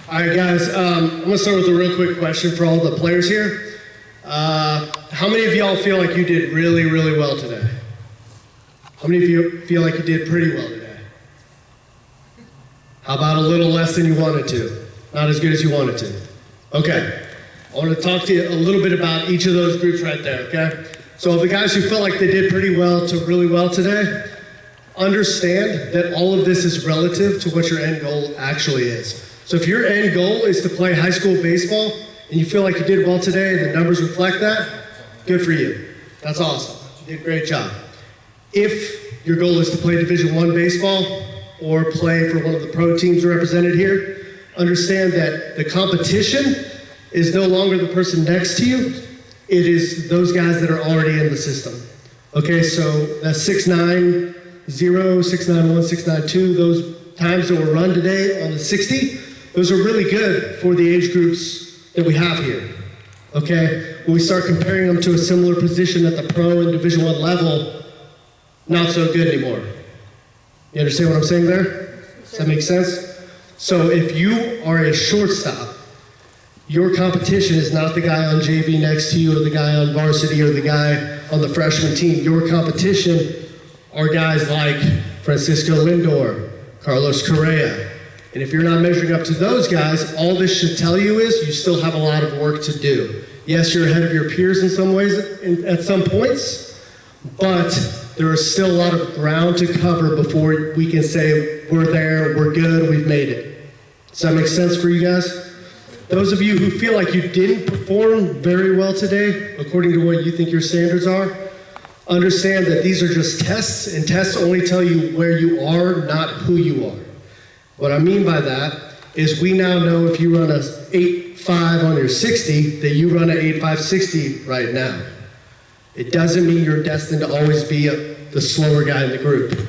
All right, guys, I'm going to start with a real quick question for all the players here. How many of y'all feel like you did really, really well today? How many of you feel like you did pretty well today? How about a little less than you wanted to? Not as good as you wanted to? Okay. I want to talk to you a little bit about each of those groups right there, okay? So the guys who felt like they did pretty well to really well today, understand that all of this is relative to what your end goal actually is. So if your end goal is to play high school baseball and you feel like you did well today and the numbers reflect that, good for you. That's awesome. You did a great job. If your goal is to play Division I baseball or play for one of the pro teams represented here, understand that the competition is no longer the person next to you. It is those guys that are already in the system. Okay, so that's 6'9", 0, 6'9", 1, 6'9", 2, those times that were run today on the 60, those are really good for the age groups that we have here. Okay, when we start comparing them to a similar position at the pro and Division I level, not so good anymore. You understand what I'm saying there? Does that make sense? So if you are a shortstop, your competition is not the guy on JV next to you or the guy on varsity or the guy on the freshman team. Your competition are guys like Francisco Lindor, Carlos Correa. And if you're not measuring up to those guys, all this should tell you is you still have a lot of work to do. Yes, you're ahead of your peers in some ways at some points, but there is still a lot of ground to cover before we can say we're there, we're good, we've made it. Does that make sense for you guys? Those of you who feel like you didn't perform very well today, according to what you think your standards are, understand that these are just tests, and tests only tell you where you are, not who you are. What I mean by that is we now know if you run a 8.5 on your 60, that you run an 8.5 60 right now. It doesn't mean you're destined to always be the slower guy in the group.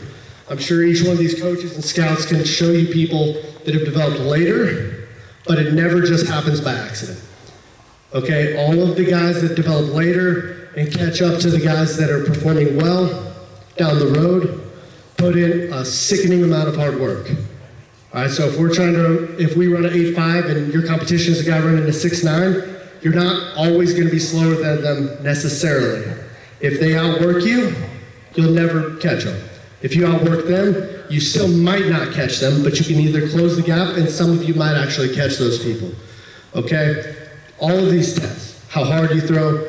I'm sure each one of these coaches and scouts can show you people that have developed later, but it never just happens by accident. Okay, all of the guys that develop later and catch up to the guys that are performing well down the road put in a sickening amount of hard work. All right, so if we run an 8.5 and your competition is a guy running a 6'9", you're not always going to be slower than them necessarily. If they outwork you, you'll never catch them. If you outwork them, you still might not catch them, but you can either close the gap and some of you might actually catch those people. Okay? All of these tests, how hard you throw.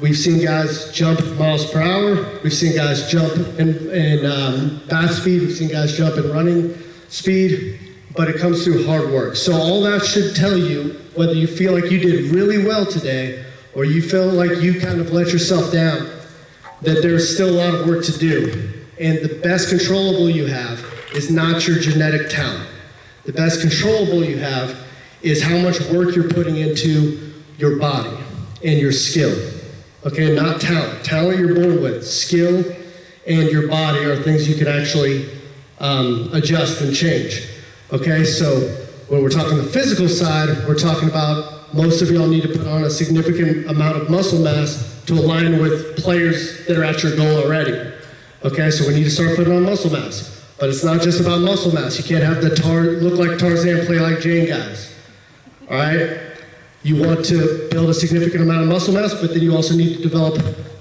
We've seen guys jump miles per hour. We've seen guys jump in bat speed. We've seen guys jump in running speed, but it comes through hard work. So all that should tell you whether you feel like you did really well today or you feel like you kind of let yourself down, that there's still a lot of work to do. And the best controllable you have is not your genetic talent. The best controllable you have is how much work you're putting into your body and your skill. Okay, not talent. Talent you're born with. Skill and your body are things you can actually adjust and change. Okay, so when we're talking the physical side, we're talking about most of y'all need to put on a significant amount of muscle mass to align with players that are at your goal already. Okay, so we need to start putting on muscle mass. But it's not just about muscle mass. You can't have the look like Tarzan, play like Jane guys. All right? You want to build a significant amount of muscle mass, but then you also need to develop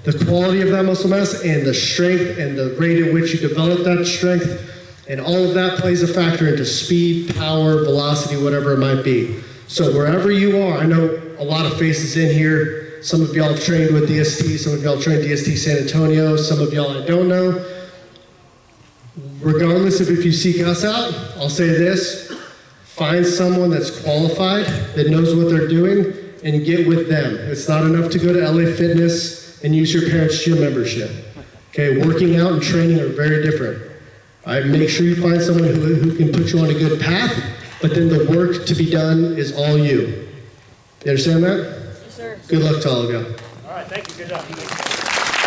the quality of that muscle mass and the strength and the rate at which you develop that strength. And all of that plays a factor into speed, power, velocity, whatever it might be. So wherever you are, I know a lot of faces in here. Some of y'all have trained with DST, some of y'all trained DST San Antonio, some of y'all I don't know. Regardless of if you seek us out, I'll say this, find someone that's qualified, that knows what they're doing, and get with them. It's not enough to go to LA Fitness and use your parents' gym membership. Okay, working out and training are very different. All right, make sure you find someone who can put you on a good path, but then the work to be done is all you. You understand that? Yes, sir. Good luck to all of you. All right, thank you. Good job.